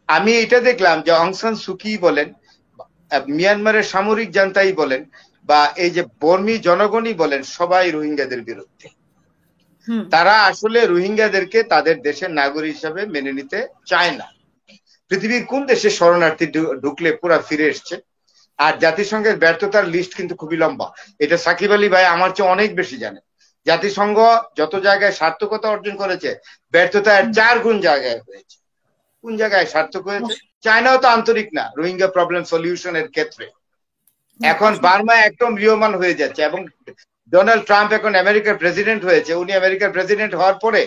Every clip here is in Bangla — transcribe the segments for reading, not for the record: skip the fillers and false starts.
আমি এটা দেখলাম যে অং সান সুকি বলেন, মিয়ানমারের সামরিক জান্তাই বলেন, বা এই যে বর্মী জনগণই বলেন, সবাই রোহিঙ্গাদের বিরুদ্ধে। তারা আসলে রোহিঙ্গাদেরকে তাদের দেশের নাগরিক হিসাবে মেনে নিতে চায় না। পৃথিবীর কোন দেশে শরণার্থী ঢুকলে পুরা ফিরে এসছে? আর জাতিসংঘের ব্যর্থতার লিস্ট কিন্তু খুবই লম্বা। এটা সাকিব আলী ভাই আমার চেয়ে অনেক বেশি জানে। জাতিসংঘ যত জায়গায় সার্থকতা অর্জন করেছে, ব্যর্থতার 4 গুণ জায়গায় হয়েছে। কোন জায়গায় সার্থক হয়েছে? চায়নাও তো আন্তরিক না রোহিঙ্গা প্রবলেম সলিউশনের ক্ষেত্রে। এখন বার্মা একদম রিয়মান হয়ে যাচ্ছে, এবং ডোনাল্ড ট্রাম্প এখন আমেরিকার প্রেসিডেন্ট হয়েছে। উনি আমেরিকার প্রেসিডেন্ট হওয়ার পরে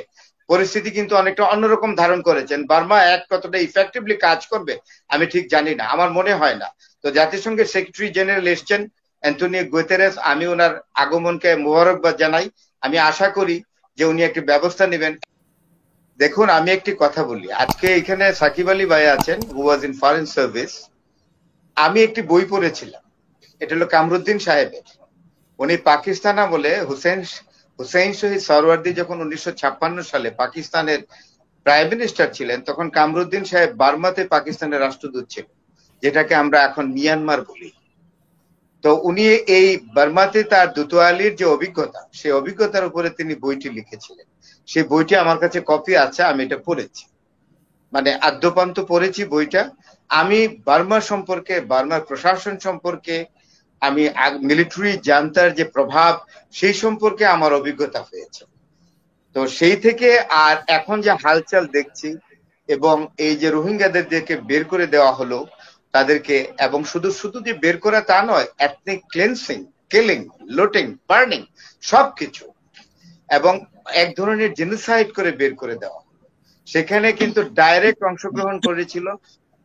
পরিস্থিতি কিন্তু অনেকটা অন্যরকম ধারণ করেছেন। বার্মা কতটা ইফেক্টিভলি কাজ করবে আমি ঠিক জানি না, আমার মনে হয় না। তো জাতিসংঘের সেক্রেটারি জেনারেল এসছেন অ্যান্টনিও গুতেরেস, আমি ওনার আগমনকে মোবারকবাদ জানাই। আমি আশা করি যে উনি একটি ব্যবস্থা নেবেন। দেখুন, আমি একটি কথা বলি, আজকে এখানে সাকিব আলী ভাই আছেন, হু ওয়াজ ইন ফরেন সার্ভিস। আমি একটি বই পড়েছিলাম, এটা হলো কামরুদ্দিন সাহেবের। উনি পাকিস্তান আমলে হুসেইন শহীদ সরওয়ার্দী যখন 1956 সালে পাকিস্তানের প্রাইম মিনিস্টার ছিলেন, তখন কামরুদ্দিন সাহেব বার্মাতে পাকিস্তানের রাষ্ট্রদূত ছিলেন, যেটাকে আমরা এখন মিয়ানমার বলি। তো উনি এই বার্মাতে তার দূতাওয়ালির যে অভিজ্ঞতা, সেই অভিজ্ঞতার উপরে তিনি বইটি লিখেছিলেন। সেই বইটি আমার কাছে কপি আছে, আমি এটা পড়েছি, মানে আদ্যপান্ত পড়েছি বইটা। আমি বার্মা সম্পর্কে, বার্মার প্রশাসন সম্পর্কে, আমি মিলিটারি জান্তার যে প্রভাব, সেই সম্পর্কে আমার অভিজ্ঞতা হয়েছে। তো সেই থেকে আর এখন যে হালচাল দেখছি, এবং এই যে রোহিঙ্গাদেরকে বের করে দেওয়া হলো তাদেরকে, এবং শুধু শুধু যে বের করা তা নয়, ethnic cleansing, killing, looting, burning সবকিছু, এবং এক ধরনের জেনোসাইড করে বের করে দেওয়া হলো। সেখানে কিন্তু ডাইরেক্ট অংশগ্রহণ করেছিল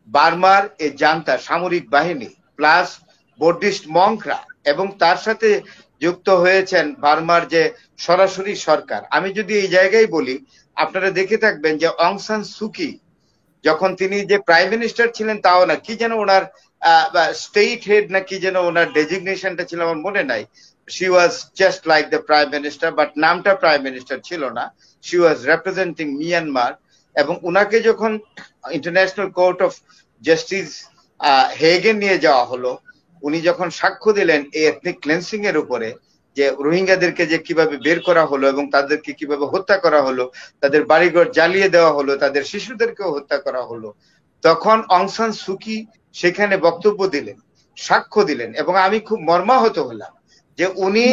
বার্মার এই জান্তা সামরিক বাহিনী প্লাস বৌদ্ধিস্ট মংকরা, এবং তার সাথে যুক্ত হয়েছেন বার্মার যে সরাসরি সরকার। আমি যদি এই জায়গায় বলি, আপনারা দেখে থাকবেন যে অং সান সুকি যখন তিনি যে প্রাইম মিনিস্টার ছিলেন, তাও না, কি যেন ওনার স্টেট হেড না কি যেন ওনার ডেজিগনেশনটা ছিল, আমার মনে নাই। She was just like the prime minister, but নামটা প্রাইম মিনিস্টার ছিল না। She was representing Myanmar. এবং উনাকে যখন ইন্টারন্যাশনাল কোর্ট অফ জাস্টিস হেগে নিয়ে যাওয়া হলো, উনি যখন সাক্ষ্য দিলেন এই এথনিক ক্লেন্সিং এর উপরে, যে রোহিঙ্গাদেরকে যে কিভাবে বের করা হলো এবং তাদেরকে কিভাবে হত্যা করা হলো, তাদের বাড়িঘর জ্বালিয়ে দেওয়া হলো, তাদের শিশুদেরকেও হত্যা করা হলো, তখন অং সান সুকি সেখানে বক্তব্য দিলেন, সাক্ষ্য দিলেন। এবং আমি খুব মর্মাহত হলাম যে উনি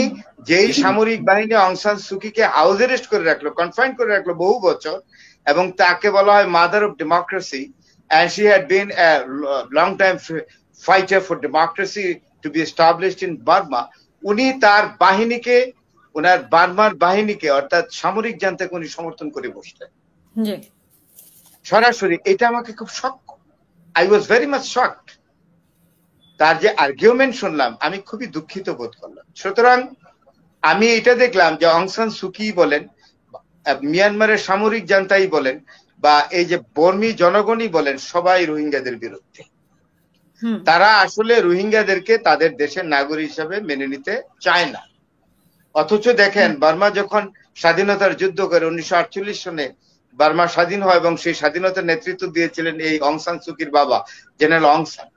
যেই সামরিক বাহিনী অং সান সুকিকে হাউস অ্যারেস্ট করে রাখলো, কনফাইন করে রাখলো বহু বছর, এবং তাকে বলা হয় mother of democracy, and she had been a long time fighter for democracy to be established in Burma, উনি তার বাহিনীকে, ওনার বার্মার বাহিনীকে অর্থাৎ সামরিক জান্তাকে উনি সমর্থন করে বসলেন সরাসরি। এটা আমাকে খুব shock, I was very much shocked. তার যে আর্গুমেন্ট শুনলাম, আমি খুবই দুঃখিত বোধ করলাম। সুতরাং আমি এটা দেখলাম যে অং সান সুকি বলেন, মিয়ানমারের সামরিক জান্তাই বলেন, বা এই যে বর্মী জনগণই বলেন, সবাই রোহিঙ্গাদের বিরুদ্ধে। তারা আসলে রোহিঙ্গাদেরকে তাদের দেশের নাগরিক হিসাবে মেনে নিতে চায় না। অথচ দেখেন, বার্মা যখন স্বাধীনতার যুদ্ধ করে 1948 সনে বার্মা স্বাধীন হয়, এবং সেই স্বাধীনতার নেতৃত্ব দিয়েছিলেন এই অং সান সুকির বাবা জেনারেল অং সান,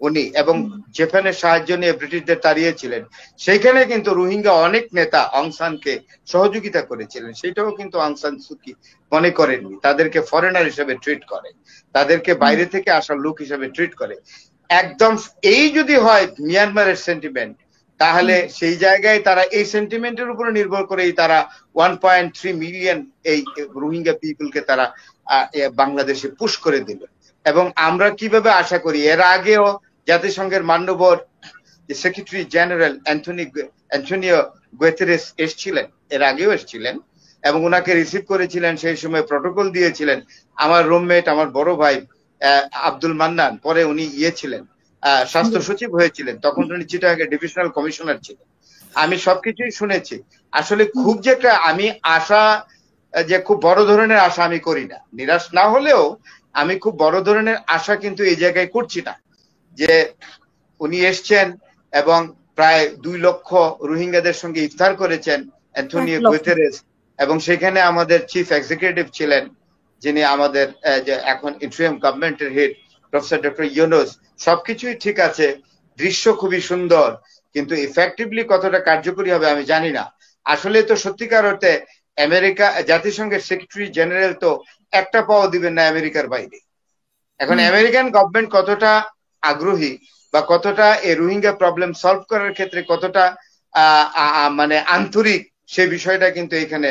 উনি, এবং জাপানের সাহায্য নিয়ে ব্রিটিশদের তাড়িয়েছিলেন। সেইখানে কিন্তু রোহিঙ্গা অনেক নেতা অং সানকে সহযোগিতা করেছিলেন। সেটাও কিন্তু অং সান সুকি মনে করেননি। তাদেরকে ফরেনার হিসেবে ট্রিট করে, তাদেরকে বাইরে থেকে আসা লোক হিসেবে ট্রিট করে। একদম এই যদি হয় মিয়ানমারের সেন্টিমেন্ট, তাহলে সেই জায়গায় তারা এই সেন্টিমেন্টের উপরে নির্ভর করেই তারা 1.3 মিলিয়ন এই রোহিঙ্গা পিপলকে তারা বাংলাদেশে পুশ করে দিল। এবং আমরা কিভাবে আশা করি, এর আগেও জাতিসংঘের মান্যবর সেক্রেটারি জেনারেল অ্যান্টনিও গুতেরেস এসেছিলেন, এর আগেও এসেছিলেন, এবং ওনাকে রিসিভ করেছিলেন। সেই সময় প্রটোকল দিয়েছিলেন আমার রুমমেট, আমার বড় ভাই আব্দুল মান্নান, পরে উনি ছিলেন স্বাস্থ্য সচিব হয়েছিলেন, তখন উনি চিটাগাং ডিভিশনাল কমিশনার ছিলেন। আমি সবকিছুই শুনেছি। আসলে খুব যে একটা আমি আশা, যে খুব বড় ধরনের আশা আমি করি না, নিরাশ না হলেও আমি খুব বড় ধরনের আশা কিন্তু এই জায়গায় করছি না, যে উনি এসছেন এবং প্রায় 2 লক্ষ রোহিঙ্গাদের সঙ্গে ইফতার করেছেন অ্যান্টনিও গুতেরেস, এবং সেখানে আমাদের চিফ এক্সিকিউটিভ ছিলেন যিনি আমাদের যে এখন ইন্টারিম গভর্নমেন্টের হেড প্রফেসর ডক্টর ইউনূস, সবকিছুই ঠিক আছে, দৃশ্য খুবই সুন্দর, কিন্তু ইফেক্টিভলি কতটা কার্যকরী হবে আমি জানি না। আসলে তো সত্যিকার অর্থে আমেরিকা জাতিসংঘের সেক্রেটারি জেনারেল তো একটা পাও দিবেন না আমেরিকার বাইরে। এখন আমেরিকান গভর্নমেন্ট কতটা আগ্রহী বা কতটা এই রোহিঙ্গা প্রবলেম সলভ করার ক্ষেত্রে কতটা মানে আন্তরিক, সেই বিষয়টা কিন্তু এখানে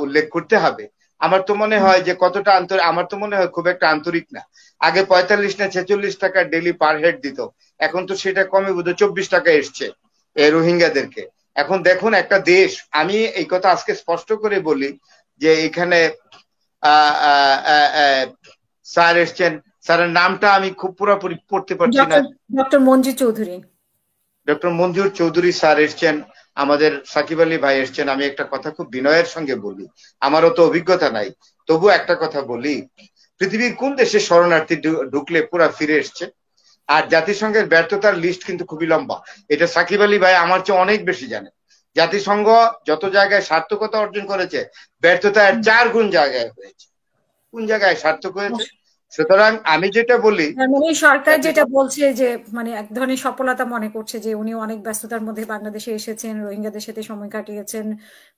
উল্লেখ করতে হবে। আমার তো মনে হয় যে কতটা আন্তরিক, আমার তো মনে হয় খুব একটা আন্তরিক না। আগে 45 না 46 টাকা ডেলি পার হেড দিত, এখন তো সেটা কমে বোধ 24 টাকা এসছে এই রোহিঙ্গাদেরকে। এখন দেখুন একটা দেশ, আমি এই কথা আজকে স্পষ্ট করে বলি যে এখানে স্যার এসছেন, স্যারের নামটা আমি খুব পুরোপুরি পড়তে পারছি না, ডক্টর মঞ্জু চৌধুরী, ডক্টর মঞ্জুর চৌধুরী স্যার এসছেন, আমাদের সাকিব আলী ভাই এসছেন। আমি একটা কথা খুব বিনয়ের সঙ্গে বলি, আমারও তো অভিজ্ঞতা নাই, তবু একটা কথা বলি, পৃথিবীর কোন দেশে শরণার্থী ঢুকলে পুরা ফিরে এসছে? আর জাতিসংঘের ব্যর্থতার লিস্ট কিন্তু খুবই লম্বা, এটা সাকিব আলী ভাই আমার চেয়ে অনেক বেশি জানেন। জাতিসংঘ যত জায়গায় সার্থকতা অর্জন করেছে, ব্যর্থতা 4 গুণ জায়গায় হয়েছে। কোন জায়গায় সার্থক হয়েছে? সুতরাং আমি যেটা বলি, সরকার যেটা বলছে যে মানে এক ধরনের সফলতা মনে করছে যে উনি অনেক ব্যস্ততার মধ্যে বাংলাদেশে এসেছেন, রোহিঙ্গাদের সাথে সময় কাটিয়েছেন,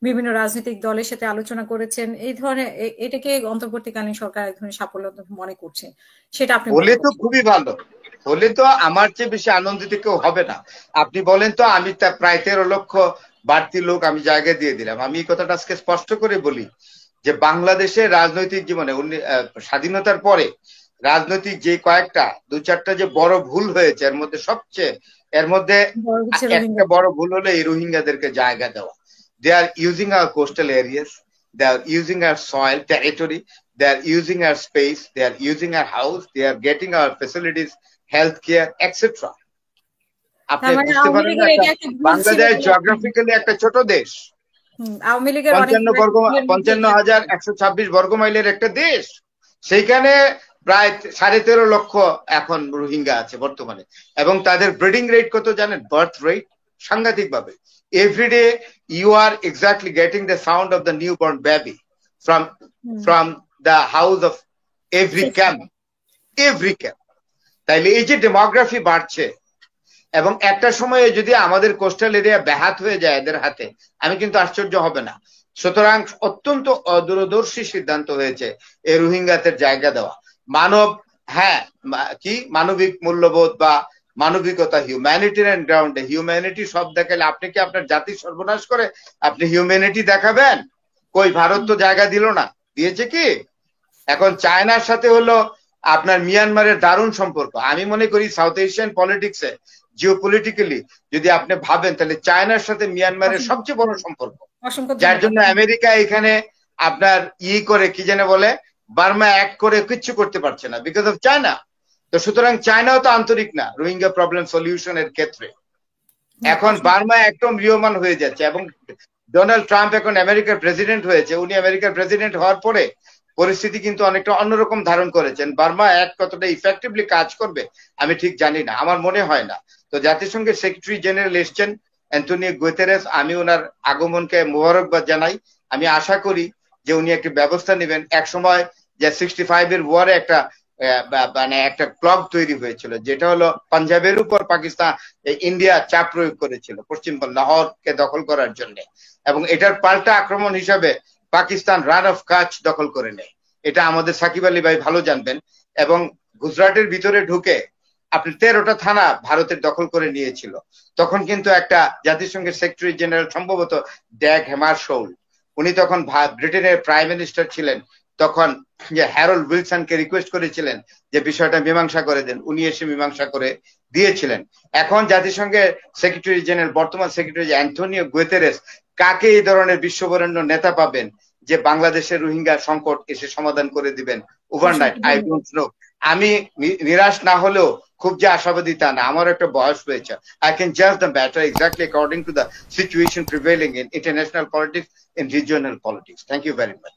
বিভিন্ন রাজনৈতিক দলের সাথে আলোচনা করেছেন, এই ধরনের এটাকে অন্তর্বর্তীকালীন সরকার এক ধরনের সাফল্য মনে করছে, সেটা আপনি বলে তো খুবই ভালো, হলে তো আমার চেয়ে বেশি আনন্দিত কেউ হবে না। আপনি বলেন তো, আমি প্রায় 13 লক্ষ বাড়তি লোক আমি জায়গা দিয়ে দিলাম। আমি এই কথাটা আজকে স্পষ্ট করে বলি যে বাংলাদেশের রাজনৈতিক জীবনে স্বাধীনতার পরে রাজনৈতিক যে কয়েকটা 2-4টা যে বড় ভুল হয়েছে, এর মধ্যে সবচেয়ে একটা বড় ভুল হলো এই রোহিঙ্গাদেরকে জায়গা দেওয়া। They are using our coastal areas, they are using our soil territory, they are using our space, they are using our house, they are getting our facilities, healthcare, etc. আপনি বুঝতে পারেন না, বাংলাদেশ জিওগ্রাফিক্যালি একটা ছোট দেশ, 55,126 বর্গ মাইলের একটা দেশ, সেইখানে প্রায় 13.5 লক্ষ এখন রোহিঙ্গা আছে বর্তমানে। এবং তাদের ব্রিডিং রেট কত জানেন? বার্থ রেট সাংঘাতিক ভাবে। Everyday you are exactly getting the sound of the newborn baby from the house of every camp. তাইলে এই যে ডেমোগ্রাফি বাড়ছে, এবং একটা সময়ে যদি আমাদের কোস্টাল এরিয়া ব্যাহত হয়ে যায় এদের হাতে, আমি কিন্তু আশ্চর্য হবে না। সুতরাং অত্যন্ত অদূরদর্শী সিদ্ধান্ত হয়েছে এই রোহিঙ্গাদের জায়গা দেওয়া। মানবিক মূল্যবোধ বা মানবিকতা, হিউম্যানিটেরিয়ান গ্রাউন্ডে হিউম্যানিটি সব দেখালে আপনি কি আপনার জাতি সর্বনাশ করে আপনি হিউম্যানিটি দেখাবেন? কই, ভারত তো জায়গা দিল না, দিয়েছে কি? এখন চায়নার সাথে হলো আপনার মিয়ানমারের দারুণ সম্পর্ক। আমি মনে করি সাউথ এশিয়ান পলিটিক্সে জিওপলিটিক্যালি যদি আপনি ভাবেন, তাহলে চায়নার সাথে মিয়ানমারের সবচেয়ে বড় সম্পর্ক, যার জন্য আমেরিকা এখানে আপনার করে কি যেন বলে, বার্মা অ্যাক্ট করে কিচ্ছু করতে পারছে না, বিকজ অফ চায়না। তো সুতরাং চায়নাও তো আন্তরিক না রোহিঙ্গা প্রবলেম সলিউশনের ক্ষেত্রে। এখন বার্মা একদম রিয়মান হয়ে যাচ্ছে, এবং ডোনাল্ড ট্রাম্প এখন আমেরিকার প্রেসিডেন্ট হয়েছে। উনি আমেরিকার প্রেসিডেন্ট হওয়ার পরে পরিস্থিতি কিন্তু অনেকটা অন্যরকম ধারণ করেছেন। বার্মা অ্যাক্ট কতটা ইফেক্টিভলি কাজ করবে আমি ঠিক জানি না, আমার মনে হয় না। তো জাতিসংঘের সেক্রেটারি জেনারেল এসছেন অ্যান্টোনিও গুতেরেস, আমি ওনার আগমনকে মোবারকবাদ জানাই। আমি আশা করি যে উনি একটি ব্যবস্থা নেবেন। এক সময় যে 65-এর ওয়ারে একটা ক্লক তৈরি হয়েছিল, যেটা হলো পাঞ্জাবের উপর পাকিস্তান ইন্ডিয়া চাপ প্রয়োগ করেছিল পশ্চিম লাহোরকে দখল করার জন্য, এবং এটার পাল্টা আক্রমণ হিসাবে পাকিস্তান রান অফ কাচ দখল করে নেয়। এটা আমাদের সাকিব আলী ভাই ভালো জানবেন। এবং গুজরাটের ভিতরে ঢুকে আপনি 13টা থানা ভারতের দখল করে নিয়েছিল। তখন কিন্তু একটা জাতিসংঘের সেক্রেটারি জেনারেল, সম্ভবত ড্যাগ হ্যামারশোল্ড, উনি তখন ব্রিটেনের প্রাইম মিনিস্টার ছিলেন, তখন যে হ্যারল্ড উইলসনকে রিকোয়েস্ট করেছিলেন যে বিষয়টা মীমাংসা করে দেন, উনি এসে মীমাংসা করে দিয়েছিলেন। এখন জাতিসংঘের সেক্রেটারি জেনারেল, বর্তমান সেক্রেটারি অ্যান্টোনিও গুতেরেস, কাকে এই ধরনের বিশ্ববরেণ্য নেতা পাবেন যে বাংলাদেশের রোহিঙ্গা সংকট এসে সমাধান করে দিবেন ওভারনাইট? I don't know. আমি নিরাশ না হলেও খুব যে আশাবাদী তা না, আমার একটা বয়স হয়েছে। I can judge the matter exactly according to the situation prevailing in international politics and regional politics. Thank you very much.